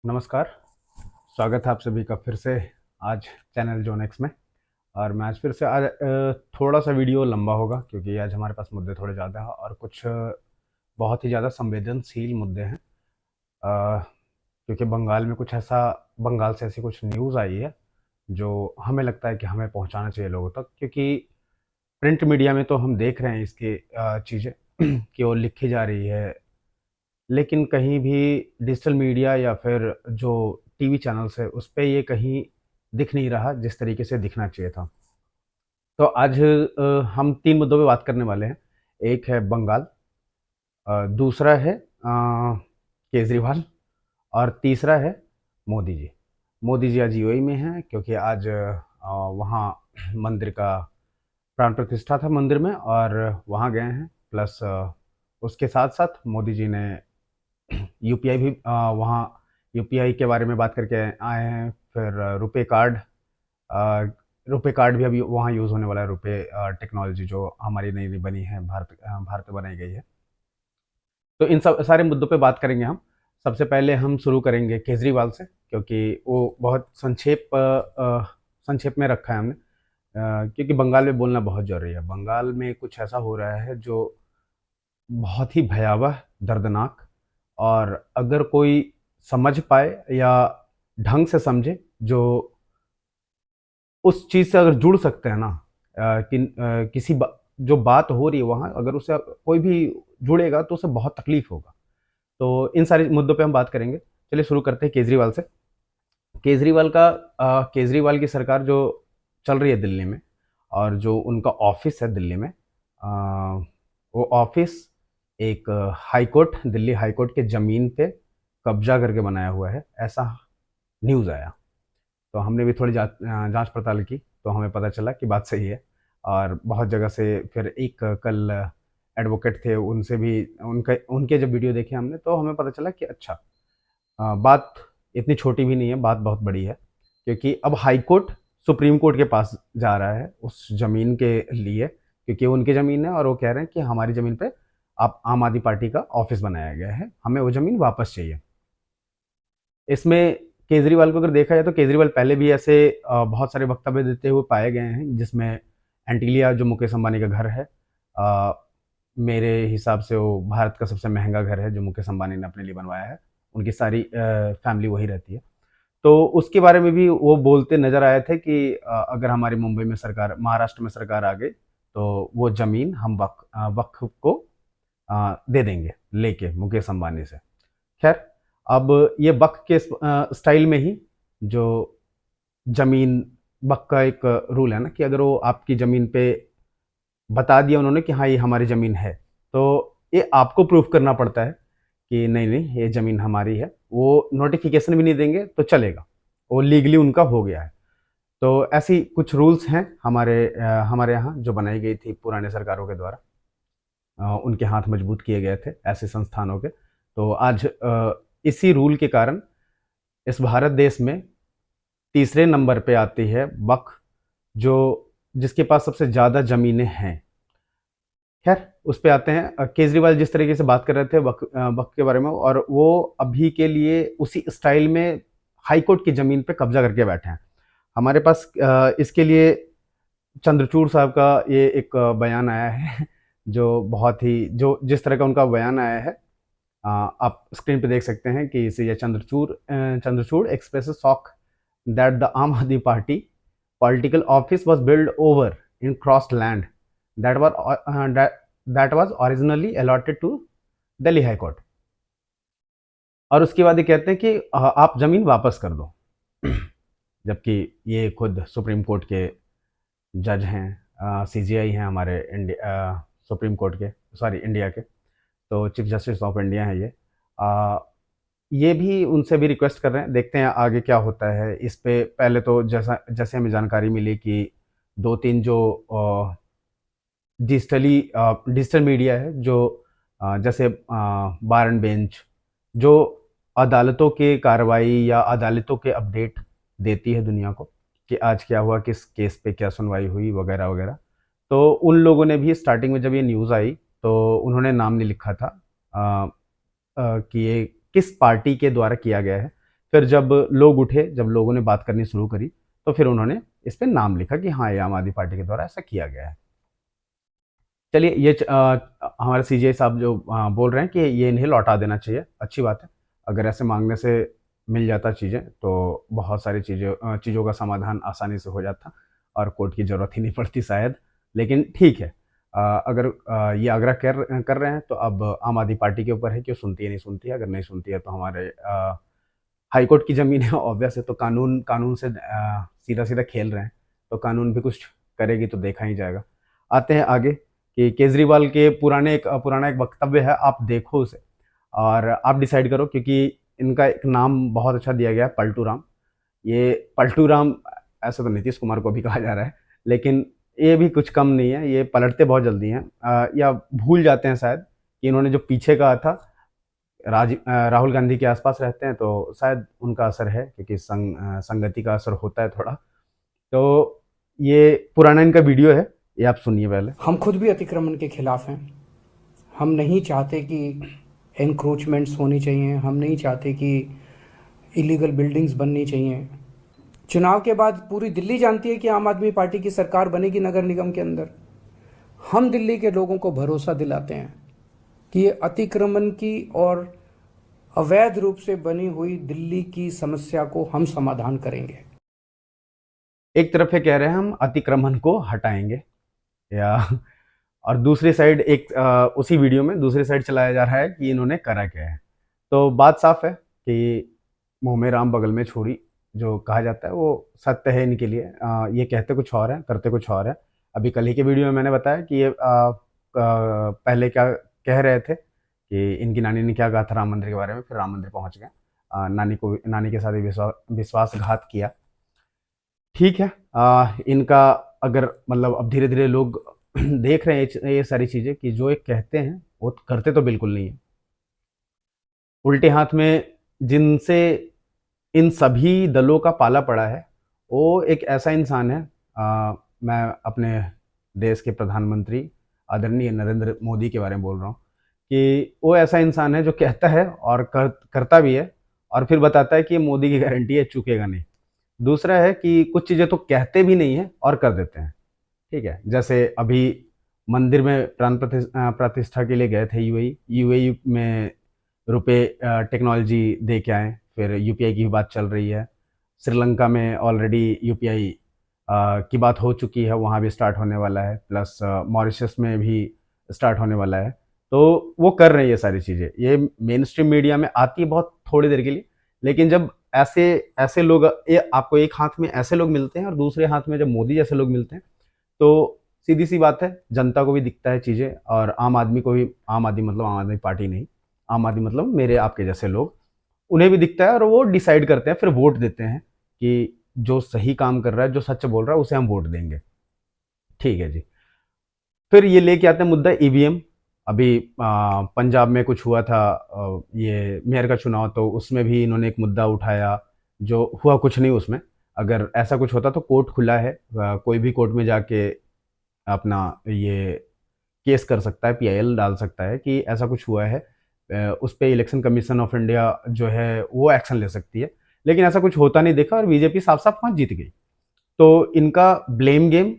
नमस्कार। स्वागत है आप सभी का फिर से आज चैनल जोन एक्स में। और मैं आज फिर से आज थोड़ा सा वीडियो लंबा होगा क्योंकि आज हमारे पास मुद्दे थोड़े ज़्यादा हैं और कुछ बहुत ही ज़्यादा संवेदनशील मुद्दे हैं। क्योंकि बंगाल से ऐसी कुछ न्यूज़ आई है जो हमें लगता है कि हमें पहुंचाना चाहिए लोगों तक, क्योंकि प्रिंट मीडिया में तो हम देख रहे हैं इसकी चीज़ें कि वो लिखी जा रही है, लेकिन कहीं भी डिजिटल मीडिया या फिर जो टीवी चैनल्स है उस पे ये कहीं दिख नहीं रहा जिस तरीके से दिखना चाहिए था। तो आज हम 3 मुद्दों पे बात करने वाले हैं। एक है बंगाल, दूसरा है केजरीवाल और तीसरा है मोदी जी। मोदी जी आज यूएई में हैं क्योंकि आज वहाँ मंदिर का प्राण प्रतिष्ठा था मंदिर में और वहाँ गए हैं। प्लस उसके साथ-साथ मोदी जी ने यूपीआई भी वहाँ यूपीआई के बारे में बात करके आए हैं। फिर रुपे कार्ड भी अभी वहाँ यूज़ होने वाला है। रुपे टेक्नोलॉजी जो हमारी नई-नई बनी है, भारत में बनाई गई है। तो इन सब सारे मुद्दों पे बात करेंगे हम। सबसे पहले हम शुरू करेंगे केजरीवाल से, क्योंकि वो बहुत संक्षेप में रखा है हमने, क्योंकि बंगाल में बोलना बहुत ज़रूरी है। बंगाल में कुछ ऐसा हो रहा है जो बहुत ही भयावह, दर्दनाक, और अगर कोई समझ पाए या ढंग से समझे, जो उस चीज़ से अगर जुड़ सकते हैं ना, किसी जो बात हो रही है वहाँ, अगर उससे कोई भी जुड़ेगा तो उसे बहुत तकलीफ होगा। तो इन सारे मुद्दों पे हम बात करेंगे। चलिए शुरू करते हैं केजरीवाल से। केजरीवाल की सरकार जो चल रही है दिल्ली में, और जो उनका ऑफिस है दिल्ली में, वो ऑफिस एक दिल्ली हाई कोर्ट के ज़मीन पे कब्जा करके बनाया हुआ है, ऐसा न्यूज़ आया। तो हमने भी थोड़ी जाँच पड़ताल की, तो हमें पता चला कि बात सही है। और बहुत जगह से फिर एक कल एडवोकेट थे, उनसे भी उनके जब वीडियो देखे हमने, तो हमें पता चला कि अच्छा, बात इतनी छोटी भी नहीं है, बात बहुत बड़ी है। क्योंकि अब हाई कोर्ट सुप्रीम कोर्ट के पास जा रहा है उस ज़मीन के लिए, क्योंकि वो उनकी ज़मीन है और वो कह रहे हैं कि हमारी ज़मीन पे आप आम आदमी पार्टी का ऑफिस बनाया गया है, हमें वो ज़मीन वापस चाहिए। इसमें केजरीवाल को अगर देखा जाए तो केजरीवाल पहले भी ऐसे बहुत सारे वक्तव्य देते हुए पाए गए हैं, जिसमें एंटीलिया जो मुकेश अंबानी का घर है, अ, मेरे हिसाब से वो भारत का सबसे महंगा घर है जो मुकेश अंबानी ने अपने लिए बनवाया है। उनकी सारी फैमिली वहीं रहती है। तो उसके बारे में भी वो बोलते नज़र आए थे कि अगर हमारी मुंबई में सरकार, महाराष्ट्र में सरकार आ गई, तो वो ज़मीन हम वक्फ को दे देंगे लेके मुकेश अंबानी से। खैर, अब ये बक के स्टाइल में ही जो ज़मीन, बक का एक रूल है ना कि अगर वो आपकी ज़मीन पे बता दिया उन्होंने कि हाँ, ये हमारी ज़मीन है, तो ये आपको प्रूफ़ करना पड़ता है कि नहीं, ये ज़मीन हमारी है। वो नोटिफ़िकेशन भी नहीं देंगे तो चलेगा, वो लीगली उनका हो गया है। तो ऐसी कुछ रूल्स हैं हमारे यहाँ जो बनाई गई थी पुराने सरकारों के द्वारा। उनके हाथ मजबूत किए गए थे ऐसे संस्थानों के। तो आज इसी रूल के कारण इस भारत देश में तीसरे नंबर पे आती है वक्फ, जो जिसके पास सबसे ज़्यादा ज़मीनें हैं। खैर, उस पे आते हैं। केजरीवाल जिस तरीके से बात कर रहे थे वक्फ के बारे में, और वो अभी के लिए उसी स्टाइल में हाई कोर्ट की ज़मीन पे कब्जा करके बैठे हैं। हमारे पास इसके लिए चंद्रचूड़ साहब का ये एक बयान आया है जो बहुत ही जो जिस तरह का उनका बयान आया है, आप स्क्रीन पे देख सकते हैं कि इसे ये Chandrachud expresses shock that the Aam Aadmi Party political office was build over encroached land that was that was originally allotted to Delhi High Court. और उसके बाद ये कहते हैं कि आप ज़मीन वापस कर दो। जबकि ये खुद सुप्रीम कोर्ट के जज हैं, सीजीआई हैं हमारे सुप्रीम कोर्ट के, सॉरी इंडिया के। तो चीफ जस्टिस ऑफ इंडिया है ये। अ, ये भी उनसे भी रिक्वेस्ट कर रहे हैं, देखते हैं आगे क्या होता है इस पे। पहले तो जैसा जैसे हमें जानकारी मिली कि 2-3 जो डिजिटल मीडिया है, जो जैसे बार एंड बेंच, जो अदालतों के कार्रवाई या अदालतों के अपडेट देती है दुनिया को कि आज क्या हुआ, किस केस पे क्या सुनवाई हुई, वगैरह वगैरह। तो उन लोगों ने भी स्टार्टिंग में जब ये न्यूज़ आई तो उन्होंने नाम नहीं लिखा था कि ये किस पार्टी के द्वारा किया गया है, फिर जब लोग उठे, जब लोगों ने बात करनी शुरू करी, तो फिर उन्होंने इस पे नाम लिखा कि हाँ, ये आम आदमी पार्टी के द्वारा ऐसा किया गया है। चलिए हमारे सीजे साहब जो बोल रहे हैं कि ये इन्हें लौटा देना चाहिए, अच्छी बात है। अगर ऐसे माँगने से मिल जाता चीज़ें, तो बहुत सारी चीज़ों का समाधान आसानी से हो जाता और कोर्ट की ज़रूरत ही नहीं पड़ती शायद। लेकिन ठीक है, अगर ये आग्रह कर रहे हैं, तो अब आम आदमी पार्टी के ऊपर है कि वो सुनती है, नहीं सुनती है। अगर नहीं सुनती है, तो हमारे हाई कोर्ट की ज़मीन है, ऑब्वियस है, तो कानून से सीधा-सीधा खेल रहे हैं, तो कानून भी कुछ करेगी तो देखा ही जाएगा। आते हैं आगे कि केजरीवाल के पुराना एक वक्तव्य है, आप देखो उसे और आप डिसाइड करो, क्योंकि इनका एक नाम बहुत अच्छा दिया गया है, पलटू राम। ये पलटू राम, ऐसे तो नीतीश कुमार को भी कहा जा रहा है, लेकिन ये भी कुछ कम नहीं है, ये पलटते बहुत जल्दी हैं, या भूल जाते हैं शायद कि इन्होंने जो पीछे कहा था, राहुल गांधी के आसपास रहते हैं, तो शायद उनका असर है, क्योंकि संगति का असर होता है थोड़ा। तो ये पुराना इनका वीडियो है, ये आप सुनिए पहले। हम खुद भी अतिक्रमण के खिलाफ हैं। हम नहीं चाहते कि एनक्रोचमेंट्स होनी चाहिए, हम नहीं चाहते कि इलीगल बिल्डिंग्स बननी चाहिए। चुनाव के बाद पूरी दिल्ली जानती है कि आम आदमी पार्टी की सरकार बनेगी नगर निगम के अंदर। हम दिल्ली के लोगों को भरोसा दिलाते हैं कि ये अतिक्रमण की और अवैध रूप से बनी हुई दिल्ली की समस्या को हम समाधान करेंगे। एक तरफ ये कह रहे हैं हम अतिक्रमण को हटाएंगे, या और दूसरी साइड उसी वीडियो में दूसरी साइड चलाया जा रहा है कि इन्होंने करा क्या है। तो बात साफ है कि मुंह में राम बगल में छुरी, जो कहा जाता है, वो सत्य है इनके लिए। ये कहते कुछ और है, करते कुछ और है। अभी कल ही के वीडियो में मैंने बताया कि ये पहले क्या कह रहे थे कि इनकी नानी ने क्या कहा था राम मंदिर के बारे में, फिर राम मंदिर पहुंच गए, नानी के साथ ही विश्वासघात किया। ठीक है, इनका अगर मतलब अब धीरे धीरे लोग देख रहे हैं ये सारी चीज़ें कि जो ये कहते हैं वो करते तो बिल्कुल नहीं है। उल्टे हाथ में जिनसे इन सभी दलों का पाला पड़ा है, वो एक ऐसा इंसान है, मैं अपने देश के प्रधानमंत्री आदरणीय नरेंद्र मोदी के बारे में बोल रहा हूँ, कि वो ऐसा इंसान है जो कहता है और करता भी है, और फिर बताता है कि ये मोदी की गारंटी है, चूकेगा नहीं। दूसरा है कि कुछ चीज़ें तो कहते भी नहीं हैं और कर देते हैं। ठीक है, जैसे अभी मंदिर में प्रतिष्ठा के लिए गए थे यूएई, यूएई में रुपए टेक्नोलॉजी दे के आए, फिर यूपीआई की बात चल रही है। श्रीलंका में ऑलरेडी यूपीआई की बात हो चुकी है, वहाँ भी स्टार्ट होने वाला है, प्लस मॉरिशस में भी स्टार्ट होने वाला है। तो वो कर रहे हैं ये सारी चीज़ें, ये मेन स्ट्रीम मीडिया में आती है बहुत थोड़ी देर के लिए, लेकिन जब ऐसे ऐसे लोग, ये आपको एक हाथ में ऐसे लोग मिलते हैं और दूसरे हाथ में जब मोदी जैसे लोग मिलते हैं, तो सीधी सी बात है, जनता को भी दिखता है चीज़ें, और आम आदमी को भी, आम आदमी मतलब आम आदमी पार्टी नहीं, आम आदमी मतलब मेरे आपके जैसे लोग, उन्हें भी दिखता है और वो डिसाइड करते हैं, फिर वोट देते हैं कि जो सही काम कर रहा है, जो सच बोल रहा है, उसे हम वोट देंगे। ठीक है जी। फिर ये लेके आते हैं मुद्दा ईवीएम। अभी पंजाब में कुछ हुआ था, ये मेयर का चुनाव, तो उसमें भी इन्होंने एक मुद्दा उठाया, जो हुआ कुछ नहीं उसमें। अगर ऐसा कुछ होता तो कोर्ट खुला है, कोई भी कोर्ट में जाके अपना ये केस कर सकता है, पीआईएल डाल सकता है कि ऐसा कुछ हुआ है। उस पे इलेक्शन कमीशन ऑफ इंडिया जो है वो एक्शन ले सकती है, लेकिन ऐसा कुछ होता नहीं देखा, और बीजेपी साफ साफ वहाँ जीत गई। तो इनका ब्लेम गेम,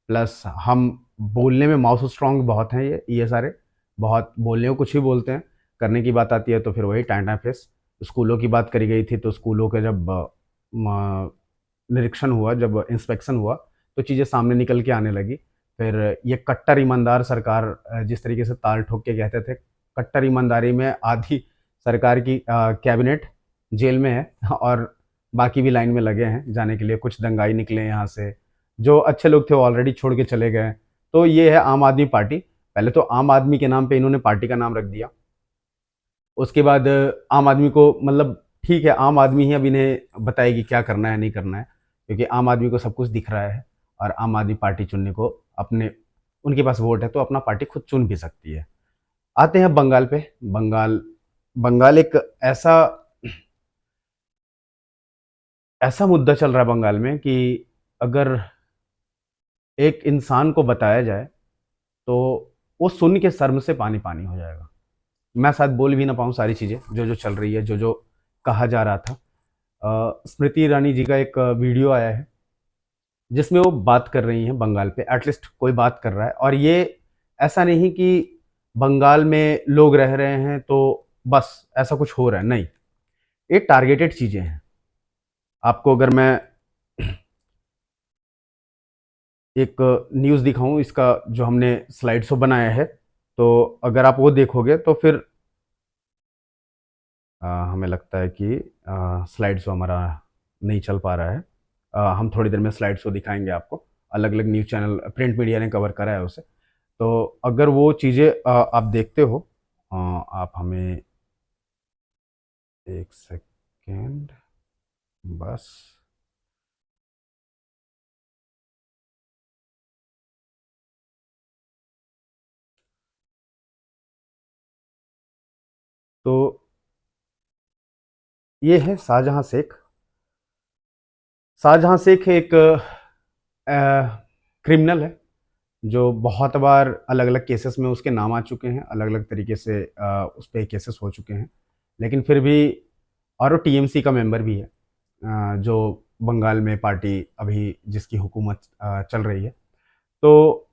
प्लस हम बोलने में माउथ स्ट्रांग बहुत हैं, ये सारे बहुत बोलने को कुछ भी बोलते हैं, करने की बात आती है तो फिर वही टाइम फेस। स्कूलों की बात करी गई थी, तो स्कूलों के जब निरीक्षण हुआ, जब इंस्पेक्शन हुआ, तो चीज़ें सामने निकल के आने लगी। फिर ये कट्टर ईमानदार सरकार, जिस तरीके से ताल ठोक के कहते थे, कट्टर ईमानदारी में आधी सरकार की कैबिनेट जेल में है, और बाकी भी लाइन में लगे हैं जाने के लिए। कुछ दंगाई निकले यहाँ से, जो अच्छे लोग थे वो ऑलरेडी छोड़ के चले गए। तो ये है आम आदमी पार्टी। पहले तो आम आदमी के नाम पे इन्होंने पार्टी का नाम रख दिया, उसके बाद आम आदमी को मतलब ठीक है, आम आदमी ही अब इन्हें बताएगी क्या करना है नहीं करना है, क्योंकि आम आदमी को सब कुछ दिख रहा है, और आम आदमी पार्टी चुनने को अपने, उनके पास वोट है तो अपना पार्टी खुद चुन भी सकती है। आते हैं बंगाल पे। बंगाल बंगाल एक ऐसा ऐसा मुद्दा चल रहा है बंगाल में कि अगर एक इंसान को बताया जाए, तो वो सुन के शर्म से पानी पानी हो जाएगा। मैं शायद बोल भी ना पाऊँ सारी चीज़ें जो जो चल रही है, जो जो कहा जा रहा था। स्मृति ईरानी जी का एक वीडियो आया है जिसमें वो बात कर रही हैं बंगाल पे, एटलीस्ट कोई बात कर रहा है। और ये ऐसा नहीं कि बंगाल में लोग रह रहे हैं तो बस ऐसा कुछ हो रहा है, नहीं, ये टारगेटेड चीज़ें हैं। आपको अगर मैं एक न्यूज़ दिखाऊं, इसका जो हमने स्लाइड शो बनाया है, तो अगर आप वो देखोगे तो फिर हमें लगता है कि स्लाइड शो हमारा नहीं चल पा रहा है। हम थोड़ी देर में स्लाइड शो दिखाएंगे आपको। अलग अलग न्यूज़ चैनल, प्रिंट मीडिया ने कवर करा है उसे। तो अगर वो चीज़ें आप देखते हो, आप हमें एक सेकेंड बस। तो ये है शाहजहां शेख। शाहजहां शेख एक क्रिमिनल है जो बहुत बार अलग अलग केसेस में उसके नाम आ चुके हैं, अलग अलग तरीके से उस पर केसेस हो चुके हैं। लेकिन फिर भी, और वो टीएमसी का मेंबर भी है, जो बंगाल में पार्टी अभी जिसकी हुकूमत चल रही है। तो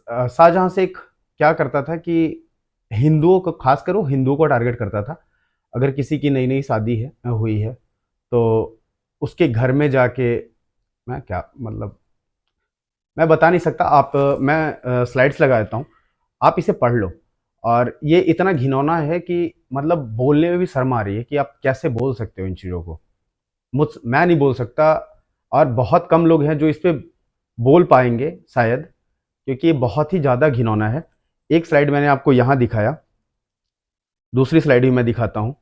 शाहजहां शेख क्या करता था कि हिंदुओं को, खासकर वो हिंदुओं को टारगेट करता था। अगर किसी की नई नई शादी है हुई है तो उसके घर में जाके, मैं क्या मतलब, मैं बता नहीं सकता। आप मैं स्लाइड्स लगा देता हूँ, आप इसे पढ़ लो। और ये इतना घिनौना है कि मतलब बोलने में भी शर्म आ रही है कि आप कैसे बोल सकते हो इन चीज़ों को। मैं नहीं बोल सकता, और बहुत कम लोग हैं जो इस पे बोल पाएंगे शायद, क्योंकि ये बहुत ही ज़्यादा घिनौना है। एक स्लाइड मैंने आपको यहाँ दिखाया, दूसरी स्लाइड भी मैं दिखाता हूँ।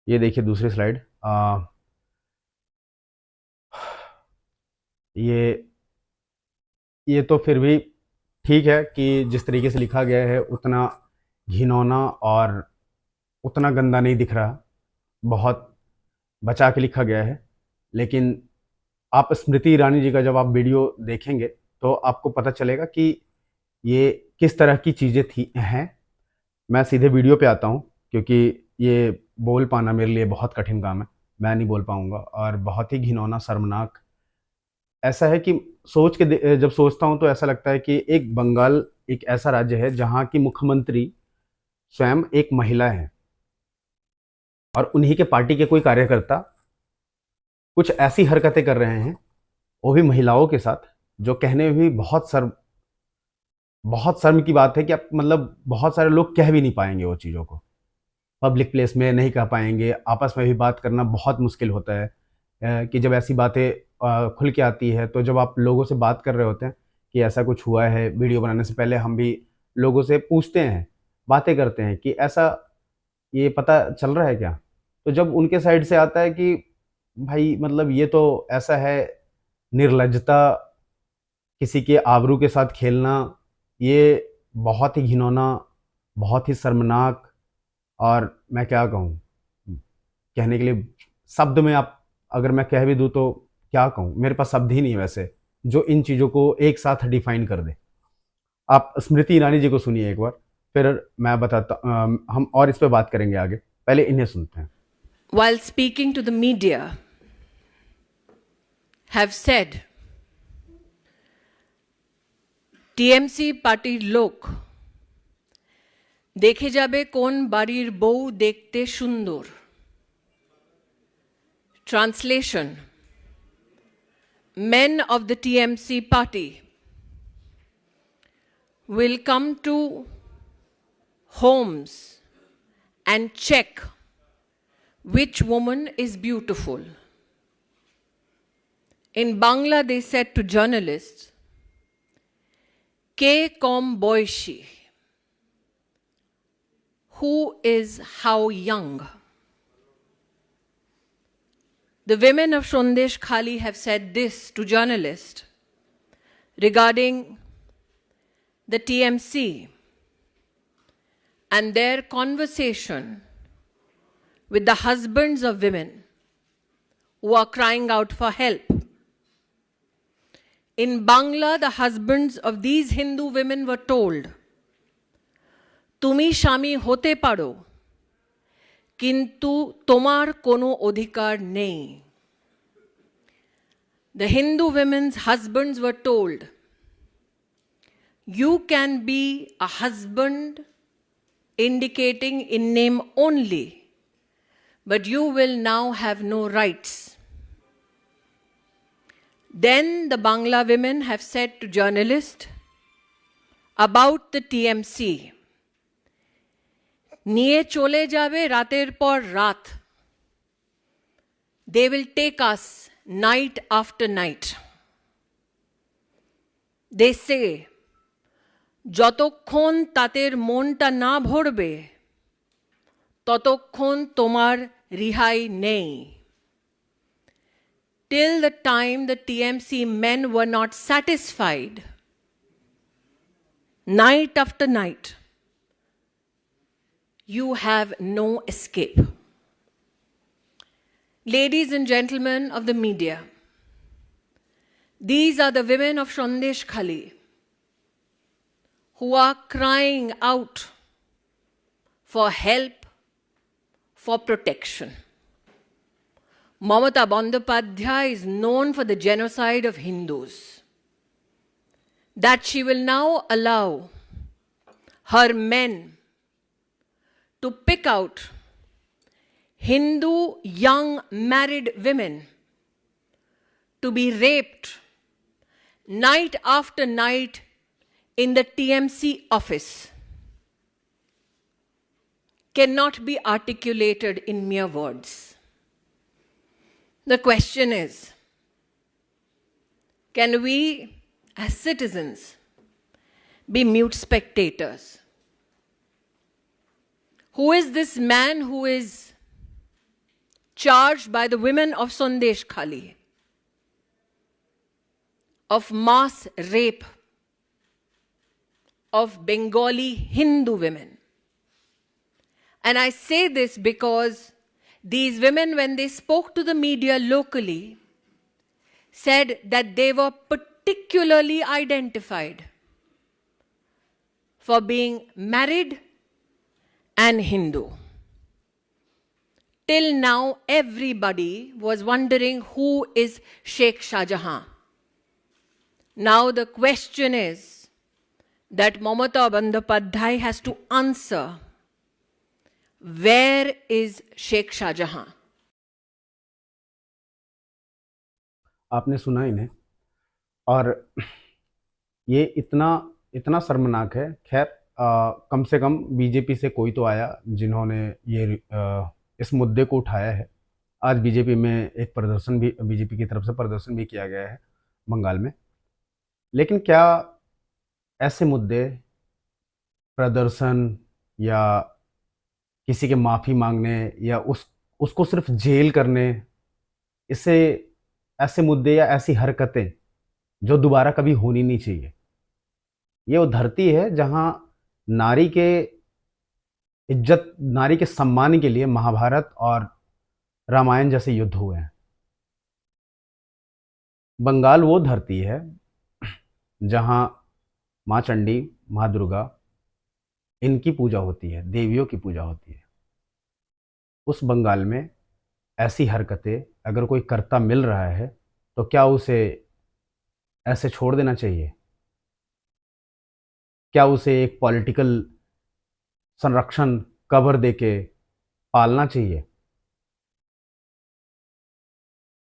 ये देखिए दूसरी स्लाइड। ये ये तो फिर भी ठीक है कि जिस तरीके से लिखा गया है उतना घिनौना और उतना गंदा नहीं दिख रहा, बहुत बचा के लिखा गया है। लेकिन आप स्मृति ईरानी जी का जब आप वीडियो देखेंगे तो आपको पता चलेगा कि ये किस तरह की चीज़ें थी हैं। मैं सीधे वीडियो पे आता हूँ क्योंकि ये बोल पाना मेरे लिए बहुत कठिन काम है, मैं नहीं बोल पाऊँगा। और बहुत ही घिनौना, शर्मनाक ऐसा है कि जब सोचता हूँ तो ऐसा लगता है कि एक बंगाल एक ऐसा राज्य है जहाँ की मुख्यमंत्री स्वयं एक महिला है, और उन्हीं के पार्टी के कोई कार्यकर्ता कुछ ऐसी हरकतें कर रहे हैं, वो भी महिलाओं के साथ, जो कहने में भी बहुत शर्म की बात है कि आप मतलब बहुत सारे लोग कह भी नहीं पाएंगे वो चीज़ों को। पब्लिक प्लेस में नहीं कह पाएंगे, आपस में भी बात करना बहुत मुश्किल होता है। कि जब ऐसी बातें खुल के आती है, तो जब आप लोगों से बात कर रहे होते हैं कि ऐसा कुछ हुआ है, वीडियो बनाने से पहले हम भी लोगों से पूछते हैं, बातें करते हैं कि ऐसा ये पता चल रहा है क्या। तो जब उनके साइड से आता है कि भाई मतलब ये तो ऐसा है, निर्लज्जता, किसी के आबरू के साथ खेलना, ये बहुत ही घिनौना, बहुत ही शर्मनाक। और मैं क्या कहूँ, कहने के लिए शब्द में, आप अगर मैं कह भी दूँ तो क्या कहूँ, मेरे पास शब्द ही नहीं है वैसे, जो इन चीज़ों को एक साथ डिफाइन कर दे। आप स्मृति ईरानी जी को सुनिए एक बार, फिर मैं बताता, हम और इस पे बात करेंगे आगे। पहले इन्हें सुनते हैं। While speaking to the media, have said TMC পার্টির লোক দেখে যাবে কোন বাড়ির বউ দেখতে সুন্দর। Translation: Men of the TMC party will come to homes and check which woman is beautiful. In Bangla, they said to journalists, Ke kom boishi, who is how young. The women of Shondesh Khali have said this to journalists regarding the TMC and their conversation with the husbands of women who are crying out for help. In Bangla, the husbands of these Hindu women were told, "Tumi shami hote paro, kintu tomar kono odhikar nei." The Hindu women's husbands were told, "You can be a husband indicating in name only, but you will now have no rights." Then the Bangla women have said to journalists about the TMC, "Niye chole jabe rater por rat. They will take us night after night." They say, "যতক্ষণ তাদের মনটা না ভরবে ততক্ষণ তোমার রিহাই নেই." Till the time the TMC men were not satisfied, night after night, you have no escape. Ladies and gentlemen of the media, these are the women of Sandesh Khali who are crying out for help, for protection. Mamata Bandyopadhyay is known for the genocide of Hindus. That she will now allow her men to pick out Hindu young married women to be raped night after night in the TMC office cannot be articulated in mere words. The question is, can we as citizens be mute spectators? Who is this man who is charged by the women of Sandesh Khali of mass rape of Bengali Hindu women? And I say this because these women, when they spoke to the media locally, said that they were particularly identified for being married and Hindu. Till now, everybody was wondering who is Sheikh Shah Jahan. Now the question is that Mamata Bandyopadhyay has to answer, where is Sheikh Shah Jahan? आपने सुना इन्हें, और ये इतना शर्मनाक है। खैर, कम से कम बीजेपी से कोई तो आया जिन्होंने इस मुद्दे को उठाया है। आज बीजेपी में एक प्रदर्शन भी, बीजेपी की तरफ से प्रदर्शन भी किया गया है बंगाल में। लेकिन क्या ऐसे मुद्दे, प्रदर्शन या किसी के माफ़ी मांगने या उसको सिर्फ जेल करने, इससे ऐसे मुद्दे या ऐसी हरकतें जो दोबारा कभी होनी नहीं चाहिए। ये वो धरती है जहाँ नारी के इज्जत, नारी के सम्मान के लिए महाभारत और रामायण जैसे युद्ध हुए हैं। बंगाल वो धरती है जहाँ माँ चंडी, माँ दुर्गा, इनकी पूजा होती है, देवियों की पूजा होती है। उस बंगाल में ऐसी हरकतें अगर कोई करता मिल रहा है तो क्या उसे ऐसे छोड़ देना चाहिए? क्या उसे एक पॉलिटिकल संरक्षण, कवर देके पालना चाहिए?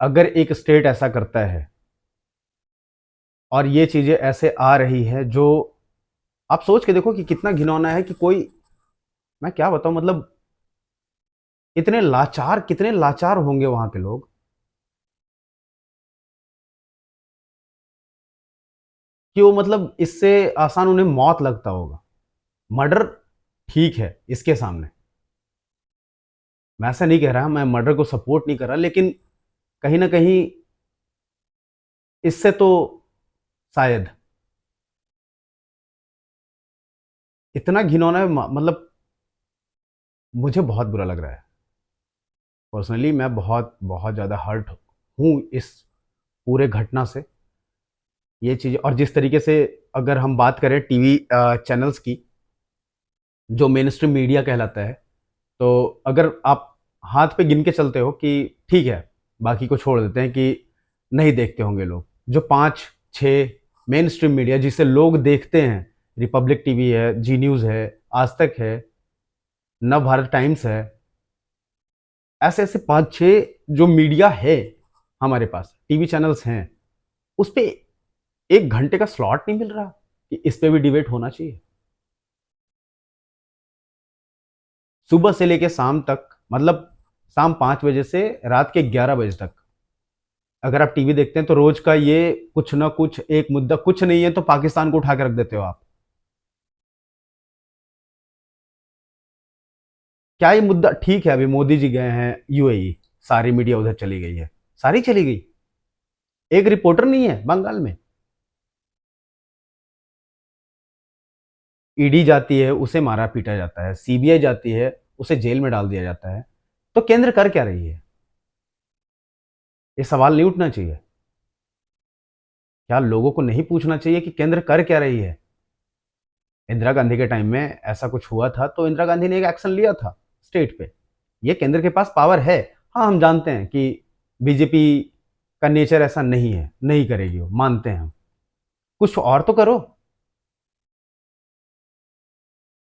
अगर एक स्टेट ऐसा करता है और ये चीज़ें ऐसे आ रही है, जो आप सोच के देखो कि कितना घिनौना है कि कोई, मैं क्या बताऊं, मतलब कितने लाचार होंगे वहां के लोग कि वो, मतलब इससे आसान उन्हें मौत लगता होगा। मर्डर ठीक है इसके सामने, मैं ऐसा नहीं कह रहा, मैं मर्डर को सपोर्ट नहीं कर रहा, लेकिन कहीं ना कहीं इससे तो शायद इतना घिनौना है, मतलब मुझे बहुत बुरा लग रहा है। पर्सनली मैं बहुत ज़्यादा हर्ट हूँ इस पूरे घटना से। ये चीज़, और जिस तरीके से अगर हम बात करें टीवी चैनल्स की, जो मेन स्ट्रीम मीडिया कहलाता है, तो अगर आप हाथ पे गिन के चलते हो कि ठीक है, बाकी को छोड़ देते हैं कि नहीं देखते होंगे लोग, जो 5-6 मेन स्ट्रीम मीडिया जिसे लोग देखते हैं, रिपब्लिक टीवी है, जी न्यूज़ है, आज तक है, नव भारत टाइम्स है, ऐसे ऐसे 5-6 जो मीडिया है हमारे पास, टीवी चैनल्स हैं, उस पे 1 घंटे का स्लॉट नहीं मिल रहा कि इस पे भी डिबेट होना चाहिए। सुबह से लेके शाम तक, मतलब शाम 5 बजे से रात के 11 बजे तक अगर आप टीवी देखते हैं तो रोज का ये कुछ ना कुछ एक मुद्दा, कुछ नहीं है तो पाकिस्तान को उठा के रख देते हो आप। क्या ये मुद्दा ठीक है? अभी मोदी जी गए हैं यूएई, सारी मीडिया उधर चली गई है, सारी चली गई, एक रिपोर्टर नहीं है बंगाल में। ईडी जाती है, उसे मारा पीटा जाता है, सीबीआई जाती है, उसे जेल में डाल दिया जाता है। तो केंद्र कर क्या रही है? ये सवाल नहीं उठना चाहिए? क्या लोगों को नहीं पूछना चाहिए कि केंद्र कर क्या रही है? इंदिरा गांधी के टाइम में ऐसा कुछ हुआ था तो इंदिरा गांधी ने एक एक्शन लिया था स्टेट पे। ये केंद्र के पास पावर है। हाँ, हम जानते हैं कि बीजेपी का नेचर ऐसा नहीं है, नहीं करेगी, वो मानते हैं हम। कुछ और तो करो,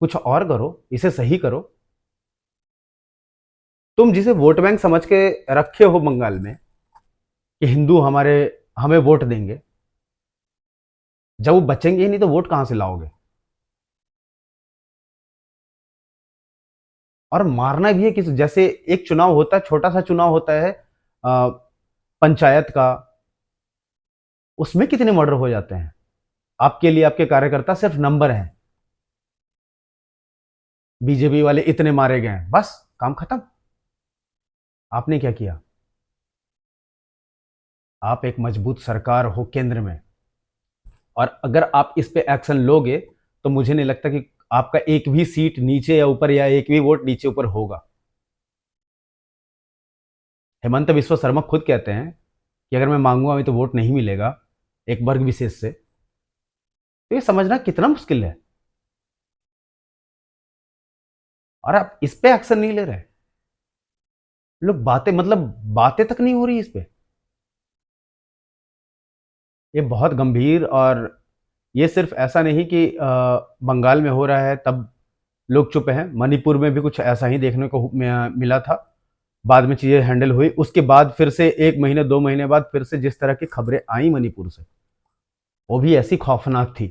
कुछ और करो, इसे सही करो। तुम जिसे वोट बैंक समझ के रखे हो बंगाल में कि हिंदू हमारे हमें वोट देंगे, जब वो बचेंगे ही नहीं तो वोट कहां से लाओगे? और मारना भी है किस, जैसे एक चुनाव होता है, छोटा सा चुनाव होता है पंचायत का, उसमें कितने मर्डर हो जाते हैं। आपके लिए आपके कार्यकर्ता सिर्फ नंबर हैं, बीजेपी वाले इतने मारे गए हैं, बस काम खत्म। आपने क्या किया? आप एक मजबूत सरकार हो केंद्र में, और अगर आप इस पे एक्शन लोगे तो मुझे नहीं लगता कि आपका एक भी सीट नीचे या ऊपर, या एक भी वोट नीचे ऊपर होगा। हेमंत बिस्वा शर्मा खुद कहते हैं कि अगर मैं मांगूंगा अभी तो वोट नहीं मिलेगा एक वर्ग विशेष से। तो ये समझना कितना मुश्किल है, और आप इस पे एक्शन नहीं ले रहे। लोग बातें, मतलब बातें तक नहीं हो रही इस पे। ये बहुत गंभीर, और ये सिर्फ ऐसा नहीं कि बंगाल में हो रहा है तब लोग चुप हैं। मणिपुर में भी कुछ ऐसा ही देखने को मिला था। बाद में चीज़ें हैंडल हुई, उसके बाद फिर से 1 महीने 2 महीने बाद फिर से जिस तरह की खबरें आई मणिपुर से, वो भी ऐसी खौफनाक थी।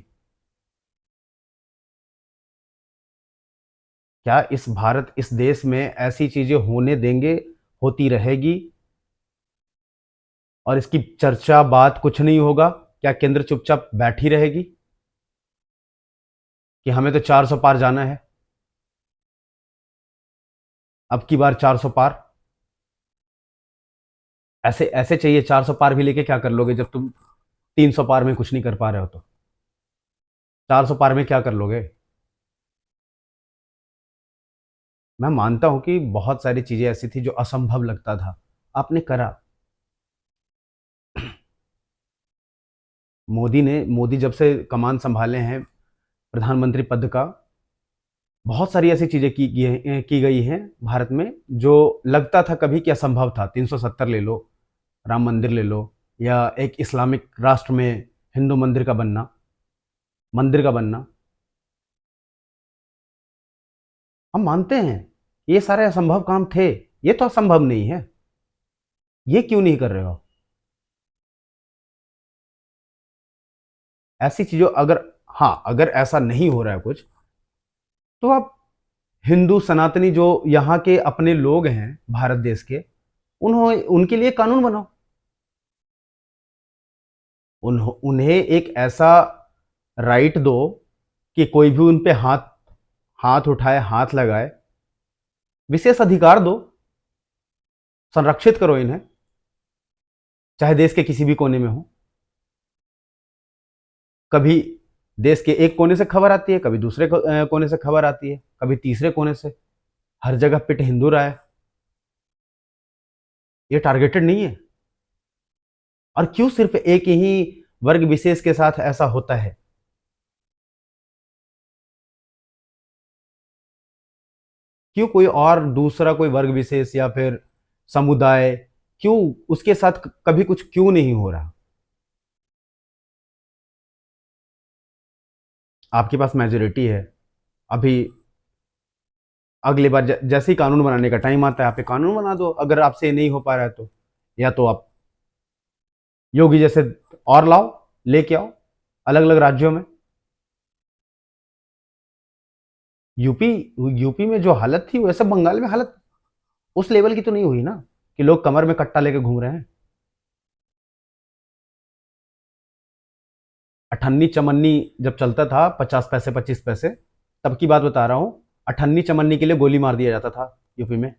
क्या इस भारत, इस देश में ऐसी चीज़ें होने देंगे? होती रहेगी और इसकी चर्चा, बात कुछ नहीं होगा? क्या केंद्र चुपचाप बैठी रहेगी कि हमें तो 400 पार जाना है, अब की बार 400 पार? ऐसे ऐसे चाहिए 400 पार भी लेके क्या कर लोगे जब तुम 300 पार में कुछ नहीं कर पा रहे हो? तो 400 पार में क्या कर लोगे? मैं मानता हूं कि बहुत सारी चीजें ऐसी थी जो असंभव लगता था, आपने करा। मोदी जब से कमान संभाले हैं प्रधानमंत्री पद का, बहुत सारी ऐसी चीजें की गई हैं भारत में जो लगता था कभी कि असंभव था। 370 ले लो, राम मंदिर ले लो, या एक इस्लामिक राष्ट्र में हिंदू मंदिर का बनना। हम मानते हैं ये सारे असंभव काम थे, ये तो असंभव नहीं है। ये क्यों नहीं कर रहे हो? ऐसी चीजों, अगर, हाँ, अगर ऐसा नहीं हो रहा है कुछ, तो आप हिंदू सनातनी जो यहाँ के अपने लोग हैं भारत देश के, उनके लिए कानून बनाओ। उन्हें एक ऐसा राइट दो कि कोई भी उन पे हाथ हाथ उठाए, हाथ लगाए, विशेष अधिकार दो, संरक्षित करो इन्हें, चाहे देश के किसी भी कोने में हो। कभी देश के एक कोने से खबर आती है, कभी दूसरे कोने से खबर आती है, कभी तीसरे कोने से, हर जगह पिट हिंदू रहा है। ये टारगेटेड नहीं है? और क्यों सिर्फ एक ही वर्ग विशेष के साथ ऐसा होता है? क्यों कोई और दूसरा कोई वर्ग विशेष या फिर समुदाय, क्यों उसके साथ कभी कुछ क्यों नहीं हो रहा? आपके पास मेजोरिटी है अभी। अगली बार जैसे ही कानून बनाने का टाइम आता है, आप पे कानून बना दो, अगर आपसे ये नहीं हो पा रहा है तो। या तो आप योगी जैसे और लाओ, लेके आओ अलग अलग राज्यों में। यूपी यूपी में जो हालत थी वैसे बंगाल में हालत उस लेवल की तो नहीं हुई ना, कि लोग कमर में कट्टा लेके घूम रहे हैं। अठन्नी चमन्नी जब चलता था, 50 पैसे 25 पैसे, तब की बात बता रहा हूं। अठन्नी चमन्नी के लिए गोली मार दिया जाता था यूपी में।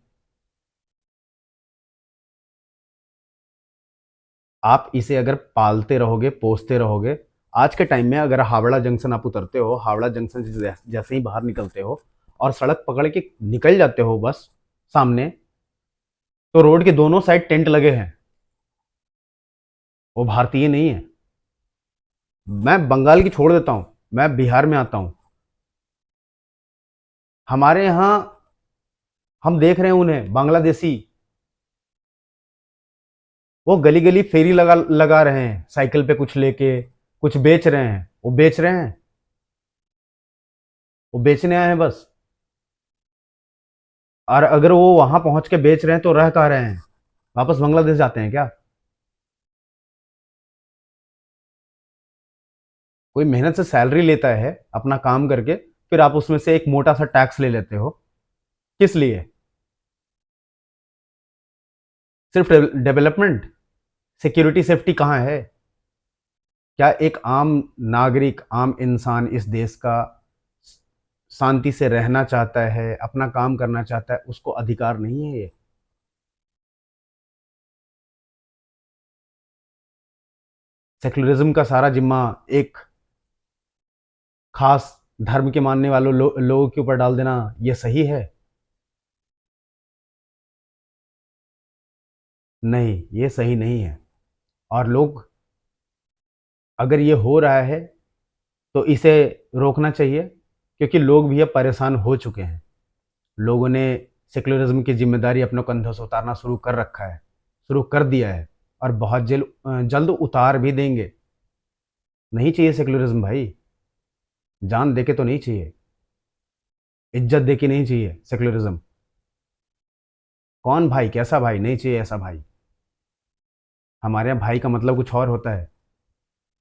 आप इसे अगर पालते रहोगे, पोसते रहोगे, आज के टाइम में अगर हावड़ा जंक्शन आप उतरते हो, हावड़ा जंक्शन से जैसे ही बाहर निकलते हो और सड़क पकड़ के निकल जाते हो बस सामने, तो रोड के दोनों साइड टेंट लगे हैं। वो भारतीय नहीं है। मैं बंगाल की छोड़ देता हूं, मैं बिहार में आता हूं। हमारे यहां हम देख रहे हैं उन्हें, बांग्लादेशी, वो गली गली फेरी लगा लगा रहे हैं, साइकिल पे कुछ लेके कुछ बेच रहे हैं। वो बेच रहे हैं, वो बेचने आए हैं बस। और अगर वो वहां पहुंच के बेच रहे हैं तो रह कहाँ रहे हैं? वापस बांग्लादेश जाते हैं क्या? कोई मेहनत से सैलरी लेता है अपना काम करके, फिर आप उसमें से एक मोटा सा टैक्स ले लेते हो, किस लिए? सिर्फ डेवलपमेंट? सिक्योरिटी सेफ्टी कहाँ है? क्या एक आम नागरिक, आम इंसान इस देश का शांति से रहना चाहता है, अपना काम करना चाहता है, उसको अधिकार नहीं है ये? सेक्युलरिज्म का सारा जिम्मा एक खास धर्म के मानने वालों लोगों के ऊपर डाल देना, ये सही है? नहीं, ये सही नहीं है। और लोग, अगर ये हो रहा है तो इसे रोकना चाहिए, क्योंकि लोग भी अब परेशान हो चुके हैं। लोगों ने सेक्युलरिज्म की जिम्मेदारी अपने कंधों से उतारना शुरू कर रखा है, शुरू कर दिया है, और बहुत जल्द उतार भी देंगे। नहीं चाहिए सेक्युलरिज्म भाई, जान देके तो नहीं चाहिए, इज्जत देके नहीं चाहिए सेक्युलरिज्म। कौन भाई, कैसा भाई? नहीं चाहिए ऐसा भाई। हमारे यहाँ भाई का मतलब कुछ और होता है।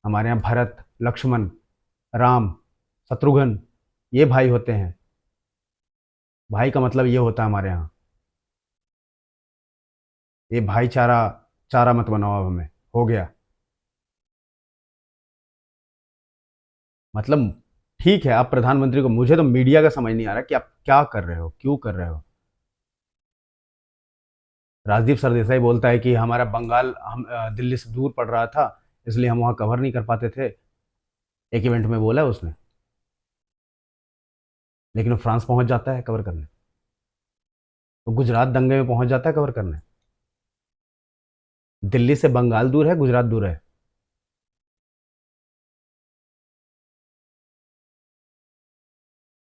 हमारे यहाँ भरत, लक्ष्मण, राम, शत्रुघ्न, ये भाई होते हैं। भाई का मतलब ये होता है हमारे यहाँ। ये भाईचारा चारा मत बनाओ अब हमें, हो गया। मतलब ठीक है, आप प्रधानमंत्री को, मुझे तो मीडिया का समझ नहीं आ रहा कि आप क्या कर रहे हो, क्यों कर रहे हो। राजदीप सरदेसाई बोलता है कि हमारा बंगाल हम दिल्ली से दूर पड़ रहा था, इसलिए हम वहाँ कवर नहीं कर पाते थे। एक इवेंट में बोला है उसने। लेकिन वो फ्रांस पहुंच जाता है कवर करने, तो गुजरात दंगे में पहुंच जाता है कवर करने। दिल्ली से बंगाल दूर है, गुजरात दूर है।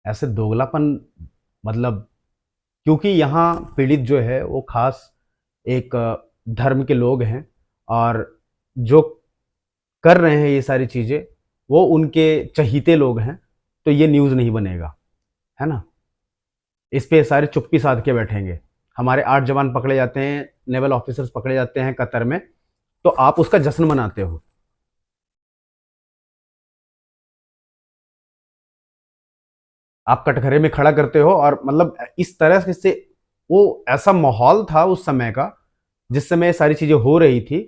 ऐसे दोगलापन, मतलब, क्योंकि यहाँ पीड़ित जो है वो खास एक धर्म के लोग हैं, और जो कर रहे हैं ये सारी चीज़ें वो उनके चहीते लोग हैं, तो ये न्यूज़ नहीं बनेगा, है ना? इस पे सारे चुप्पी साध के बैठेंगे। हमारे 8 जवान पकड़े जाते हैं, नेवल ऑफिसर्स पकड़े जाते हैं कतर में, तो आप उसका जश्न मनाते हो। आप कटघरे में खड़ा करते हो, और मतलब इस तरह से वो ऐसा माहौल था उस समय का, जिस समय ये सारी चीजें हो रही थी,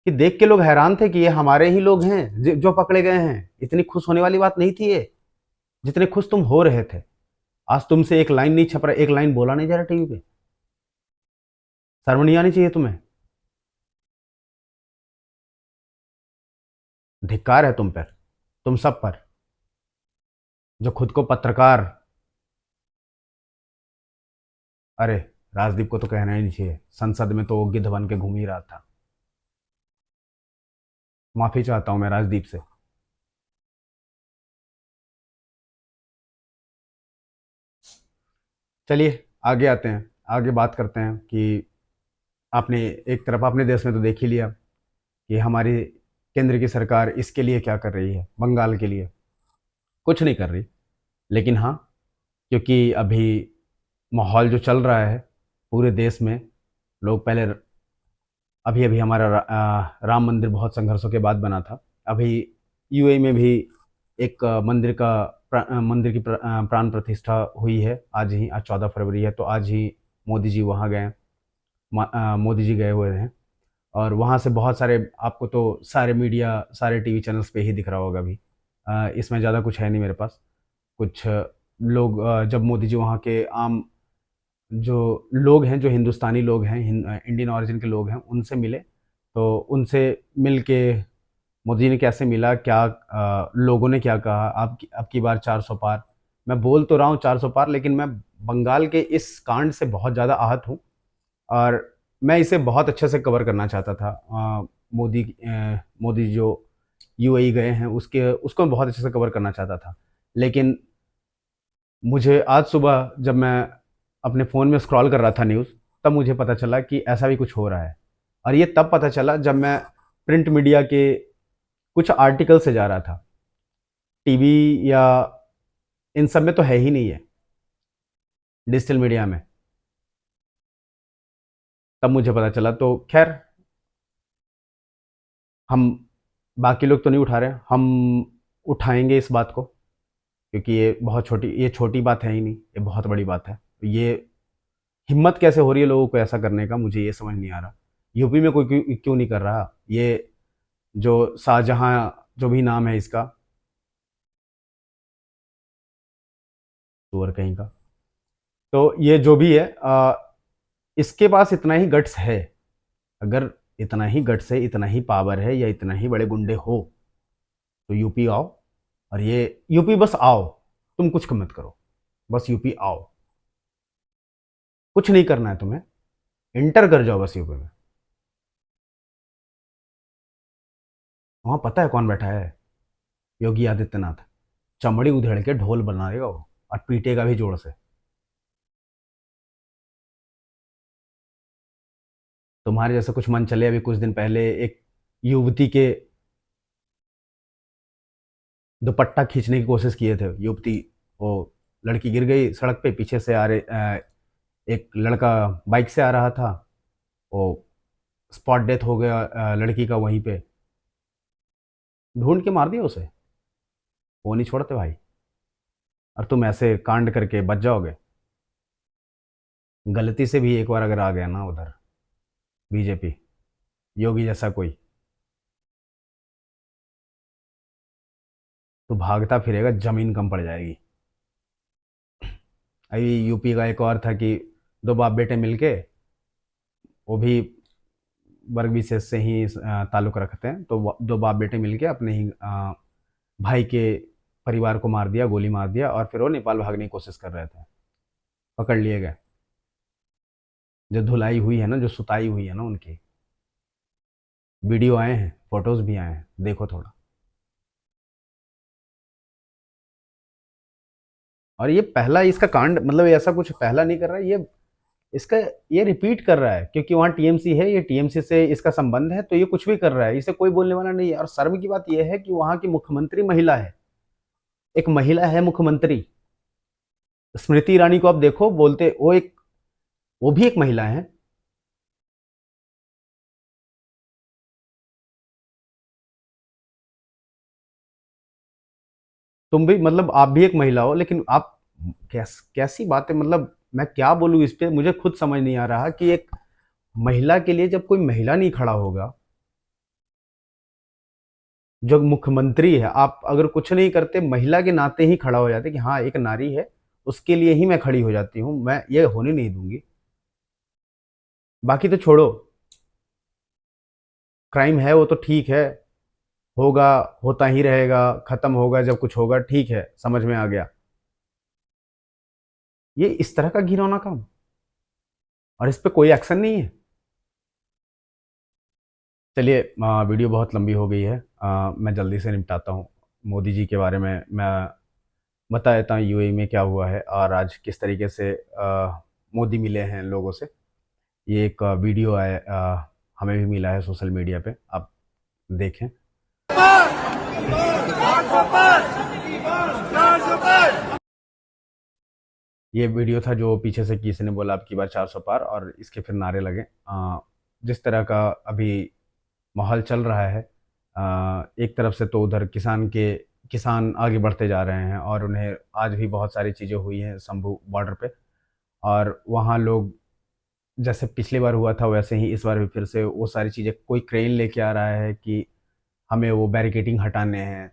कि देख के लोग हैरान थे कि ये हमारे ही लोग हैं जो पकड़े गए हैं। इतनी खुश होने वाली बात नहीं थी ये, जितने खुश तुम हो रहे थे। आज तुमसे एक लाइन नहीं छप रहा, एक लाइन बोला नहीं जा रहा टीवी पे। शर्म नहीं आनी चाहिए तुम्हें? धिक्कार है तुम पर, तुम सब पर, जो खुद को पत्रकार, अरे राजदीप को तो कहना ही नहीं चाहिए, संसद में तो वो गिद्ध बन के घूम ही रहा था। माफ़ी चाहता हूँ मैं राजदीप से। चलिए आगे आते हैं, आगे बात करते हैं कि आपने एक तरफ अपने देश में तो देख ही लिया कि हमारी केंद्र की सरकार इसके लिए क्या कर रही है, बंगाल के लिए कुछ नहीं कर रही। लेकिन हाँ, क्योंकि अभी माहौल जो चल रहा है पूरे देश में, लोग पहले अभी अभी हमारा राम मंदिर बहुत संघर्षों के बाद बना था। अभी यूएई में भी एक मंदिर की प्राण प्रतिष्ठा हुई है। आज 14 फरवरी है, तो आज ही मोदी जी वहाँ गए। मोदी जी गए हुए हैं और वहाँ से बहुत सारे, आपको तो सारे मीडिया सारे टीवी चैनल्स पे ही दिख रहा होगा अभी। इसमें ज़्यादा कुछ है नहीं मेरे पास। कुछ लोग, जब मोदी जी वहाँ के आम जो लोग हैं, जो हिंदुस्तानी लोग हैं, इंडियन ऑरिजिन के लोग हैं, उनसे मिले। तो उनसे मिल के मोदी जी ने कैसे मिला, क्या लोगों ने क्या कहा, अब की बार 400 पार। मैं बोल तो रहा हूँ 400 पार, लेकिन मैं बंगाल के इस कांड से बहुत ज़्यादा आहत हूँ और मैं इसे बहुत अच्छे से कवर करना चाहता था। मोदी जो यूएई गए हैं उसको मैं बहुत अच्छे से कवर करना चाहता था। लेकिन मुझे आज सुबह जब मैं अपने फ़ोन में स्क्रॉल कर रहा था न्यूज़, तब मुझे पता चला कि ऐसा भी कुछ हो रहा है। और ये तब पता चला जब मैं प्रिंट मीडिया के कुछ आर्टिकल से जा रहा था। टीवी या इन सब में तो है ही नहीं है, डिजिटल मीडिया में। तब मुझे पता चला। तो खैर, हम बाकी लोग तो नहीं उठा रहे, हम उठाएंगे इस बात को, क्योंकि ये छोटी बात है ही नहीं, ये बहुत बड़ी बात है। ये हिम्मत कैसे हो रही है लोगों को ऐसा करने का, मुझे ये समझ नहीं आ रहा। यूपी में कोई क्यों नहीं कर रहा? ये जो शाहजहां, जो भी नाम है इसका, सुअर कहीं का, तो ये जो भी है, इसके पास इतना ही गट्स है। अगर इतना ही गट्स है, इतना ही पावर है, या इतना ही बड़े गुंडे हो, तो यूपी आओ। और ये यूपी बस आओ, तुम कुछ मत करो, बस यूपी आओ। कुछ नहीं करना है तुम्हें, इंटर कर जाओ बस यूपी में। वहां पता है कौन बैठा है? योगी आदित्यनाथ। चमड़ी उधेड़ के ढोल बनाएगा वो, और पीटेगा भी जोर से। तुम्हारे जैसा कुछ मन चले, अभी कुछ दिन पहले एक युवती के दुपट्टा खींचने की कोशिश किए थे। युवती, वो लड़की गिर गई सड़क पे, पीछे से एक लड़का बाइक से आ रहा था, वो स्पॉट डेथ हो गया लड़की का वहीं पे। ढूंढ के मार दिया उसे, वो नहीं छोड़ते भाई। और तुम ऐसे कांड करके बच जाओगे? गलती से भी एक बार अगर आ गया ना उधर बीजेपी, योगी जैसा कोई, तो भागता फिरेगा, जमीन कम पड़ जाएगी। अभी यूपी का एक और था कि दो बाप बेटे मिलके, वो भी वर्ग विशेष से ही ताल्लुक़ रखते हैं, तो दो बाप बेटे मिलके अपने ही भाई के परिवार को मार दिया, गोली मार दिया, और फिर वो नेपाल भागने की कोशिश कर रहे थे, पकड़ लिए गए। जो धुलाई हुई है ना, जो सुताई हुई है ना उनकी, वीडियो आए हैं, फोटोज भी आए हैं, देखो थोड़ा। और ये पहला इसका कांड, मतलब ये ऐसा कुछ पहला नहीं कर रहा है ये, इसका ये रिपीट कर रहा है, क्योंकि वहाँ टीएमसी है, ये टीएमसी से इसका संबंध है, तो ये कुछ भी कर रहा है, इसे कोई बोलने वाला नहीं है। और शर्म की बात यह है कि वहाँ की मुख्यमंत्री महिला है, एक महिला है मुख्यमंत्री। स्मृति ईरानी को आप देखो, बोलते वो भी एक महिला है। तुम भी, मतलब आप भी एक महिला हो, लेकिन आप कैसी बातें, मतलब मैं क्या बोलूँ इस पे, मुझे खुद समझ नहीं आ रहा कि एक महिला के लिए जब कोई महिला नहीं खड़ा होगा, जो मुख्यमंत्री है, आप अगर कुछ नहीं करते, महिला के नाते ही खड़ा हो जाते कि हाँ एक नारी है, उसके लिए ही मैं खड़ी हो जाती हूँ, मैं ये होने नहीं दूंगी। बाकी तो छोड़ो, क्राइम है वो तो ठीक है, होगा, होता ही रहेगा, खत्म होगा जब कुछ होगा, ठीक है, समझ में आ गया। ये इस तरह का घिनौना काम, और इस पे कोई एक्शन नहीं है। चलिए, वीडियो बहुत लंबी हो गई है, मैं जल्दी से निपटाता हूँ। मोदी जी के बारे में मैं बता देता हूँ यूएई में क्या हुआ है और आज किस तरीके से मोदी मिले हैं लोगों से। ये एक वीडियो है, हमें भी मिला है सोशल मीडिया पे, आप देखें। ये वीडियो था जो पीछे से किसी ने बोला अब की बार 400 पार, और इसके फिर नारे लगे। जिस तरह का अभी माहौल चल रहा है, एक तरफ से तो उधर किसान आगे बढ़ते जा रहे हैं और उन्हें आज भी बहुत सारी चीज़ें हुई हैं शंभू बॉर्डर पे, और वहाँ लोग जैसे पिछली बार हुआ था वैसे ही इस बार भी फिर से वो सारी चीज़ें, कोई क्रेन लेके आ रहा है कि हमें वो बैरिकेडिंग हटाने हैं।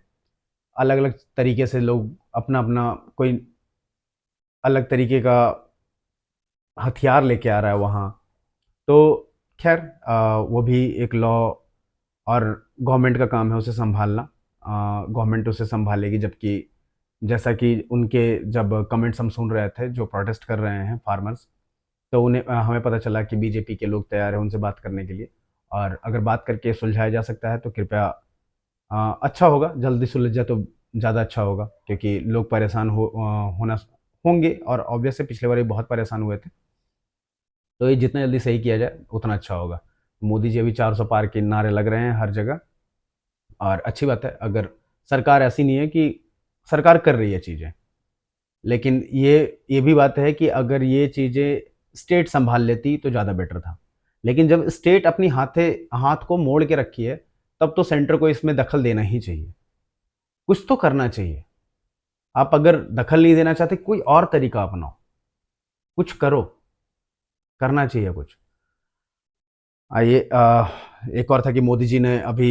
अलग अलग तरीके से लोग अपना अपना कोई अलग तरीके का हथियार लेके आ रहा है वहाँ। तो खैर, वो भी एक लॉ और गवर्नमेंट का काम है उसे संभालना। गवर्नमेंट उसे संभालेगी, जबकि जैसा कि उनके जब कमेंट्स हम सुन रहे थे जो प्रोटेस्ट कर रहे हैं फार्मर्स, तो उन्हें हमें पता चला कि बीजेपी के लोग तैयार हैं उनसे बात करने के लिए, और अगर बात करके सुलझाया जा सकता है तो कृपया अच्छा होगा, जल्दी सुलझ जाए तो ज़्यादा अच्छा होगा, क्योंकि लोग परेशान होना होंगे, और ऑब्वियस है पिछले बार भी बहुत परेशान हुए थे। तो ये जितना जल्दी सही किया जाए उतना अच्छा होगा। मोदी जी अभी 400 पार के नारे लग रहे हैं हर जगह, और अच्छी बात है। अगर सरकार ऐसी नहीं है कि सरकार कर रही है चीज़ें, लेकिन ये भी बात है कि अगर ये चीज़ें स्टेट संभाल लेती तो ज़्यादा बेटर था। लेकिन जब स्टेट अपनी हाथ को मोड़ के रखी है, तब तो सेंटर को इसमें दखल देना ही चाहिए, कुछ तो करना चाहिए। आप अगर दखल नहीं देना चाहते, कोई और तरीका अपनाओ, कुछ करो, करना चाहिए कुछ। आइए, एक और था कि मोदी जी ने अभी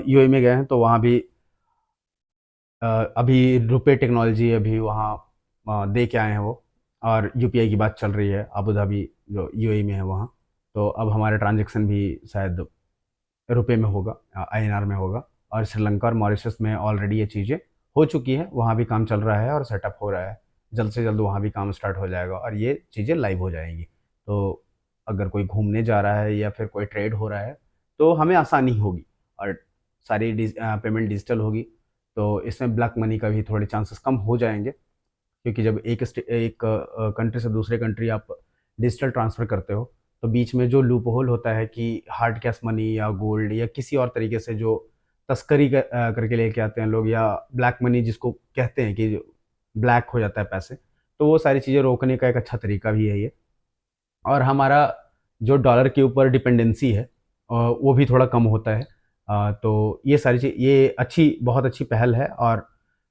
यूएई में गए हैं, तो वहाँ भी अभी रुपए टेक्नोलॉजी अभी वहाँ दे के आए हैं वो, और यूपीआई की बात चल रही है अबू धाबी जो यूएई में है वहाँ। तो अब हमारा ट्रांजैक्शन भी शायद रुपए में होगा, आईएनआर में होगा, और श्रीलंका और मॉरिशस में ऑलरेडी ये चीज़ें हो चुकी हैं, वहाँ भी काम चल रहा है और सेटअप हो रहा है। जल्द से जल्द वहाँ भी काम स्टार्ट हो जाएगा और ये चीज़ें लाइव हो जाएंगी। तो अगर कोई घूमने जा रहा है या फिर कोई ट्रेड हो रहा है तो हमें आसानी होगी, और सारी पेमेंट डिजिटल होगी, तो इसमें ब्लैक मनी का भी थोड़े चांसेस कम हो जाएंगे, क्योंकि जब एक कंट्री से दूसरे कंट्री आप डिजिटल ट्रांसफ़र करते हो, तो बीच में जो लूप होल होता है कि हार्ड कैश मनी या गोल्ड या किसी और तरीके से जो तस्करी करके लेके आते हैं लोग, या ब्लैक मनी जिसको कहते हैं कि ब्लैक हो जाता है पैसे, तो वो सारी चीज़ें रोकने का एक अच्छा तरीका भी है ये। और हमारा जो डॉलर के ऊपर डिपेंडेंसी है, वो भी थोड़ा कम होता है। तो ये सारी ये बहुत अच्छी पहल है, और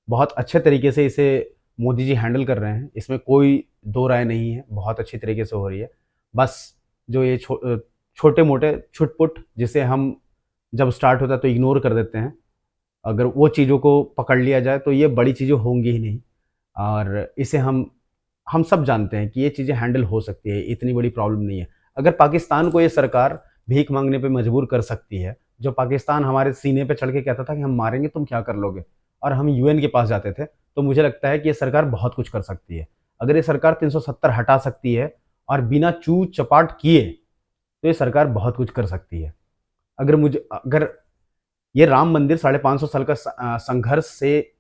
बहुत अच्छे तरीके से इसे मोदी जी हैंडल कर रहे हैं, इसमें कोई दो राय नहीं है, बहुत अच्छी तरीके से हो रही है। बस जो ये छोटे-मोटे छुट-पुट जिसे हम जब स्टार्ट होता है तो इग्नोर कर देते हैं, अगर वो चीज़ों को पकड़ लिया जाए तो ये बड़ी चीज़ें होंगी ही नहीं, और इसे हम सब जानते हैं कि ये चीज़ें हैंडल हो सकती है, इतनी बड़ी प्रॉब्लम नहीं है। अगर पाकिस्तान को ये सरकार भीख माँगने पे मजबूर कर सकती है, जो पाकिस्तान हमारे सीने पे चढ़ के कहता था कि हम मारेंगे तुम क्या कर लोगे, और हम यूएन के पास जाते थे, तो मुझे लगता है कि ये सरकार बहुत कुछ कर सकती है। अगर ये सरकार 370 हटा सकती है और बिना चूँ-चपाट किए, तो ये सरकार बहुत कुछ कर सकती है। अगर ये राम मंदिर 550 साल का संघर्ष से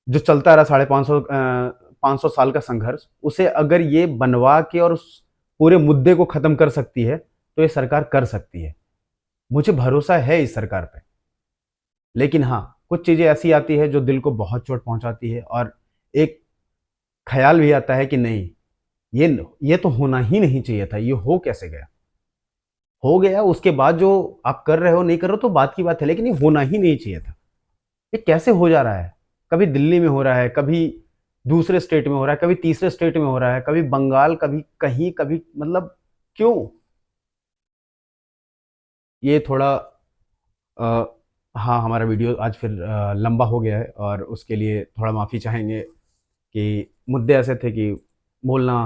जो चलता रहा, 550 साल का संघर्ष, उसे अगर ये बनवा के और उस पूरे मुद्दे को खत्म कर सकती है, तो ये सरकार कर सकती है। मुझे भरोसा है इस सरकार पे। लेकिन हाँ, कुछ चीज़ें ऐसी आती है जो दिल को बहुत चोट पहुँचाती है, और एक ख़्याल भी आता है कि नहीं, ये तो होना ही नहीं चाहिए था, ये हो कैसे गया? हो गया, उसके बाद जो आप कर रहे हो, नहीं कर रहे हो तो बात की बात है, लेकिन ये होना ही नहीं चाहिए था। ये कैसे हो जा रहा है? कभी दिल्ली में हो रहा है, कभी दूसरे स्टेट में हो रहा है, कभी तीसरे स्टेट में हो रहा है, कभी बंगाल, कभी कहीं, कभी मतलब क्यों? ये थोड़ा अ, हाँ, हमारा वीडियो आज फिर लंबा हो गया है, और उसके लिए थोड़ा माफ़ी चाहेंगे कि मुद्दे ऐसे थे कि बोलना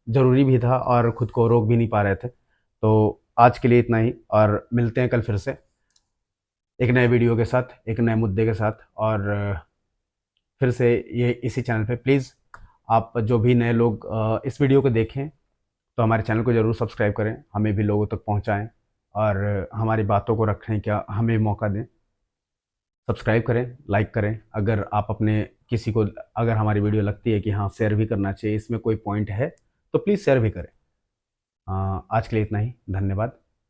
ज़रूरी भी था और खुद को रोक भी नहीं पा रहे थे। तो आज के लिए इतना ही, और मिलते हैं कल फिर से एक नए वीडियो के साथ, एक नए मुद्दे के साथ, और फिर से ये इसी चैनल पे। प्लीज़ आप जो भी नए लोग इस वीडियो को देखें, तो हमारे चैनल को ज़रूर सब्सक्राइब करें, हमें भी लोगों तक पहुँचाएँ। और हमारी बातों को रखने का हमें मौका दें। सब्सक्राइब करें, लाइक करें। अगर आप अपने किसी को, अगर हमारी वीडियो लगती है कि हाँ शेयर भी करना चाहिए, इसमें कोई पॉइंट है तो प्लीज़ शेयर भी करें। आज के लिए इतना ही, धन्यवाद,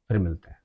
फिर मिलते हैं।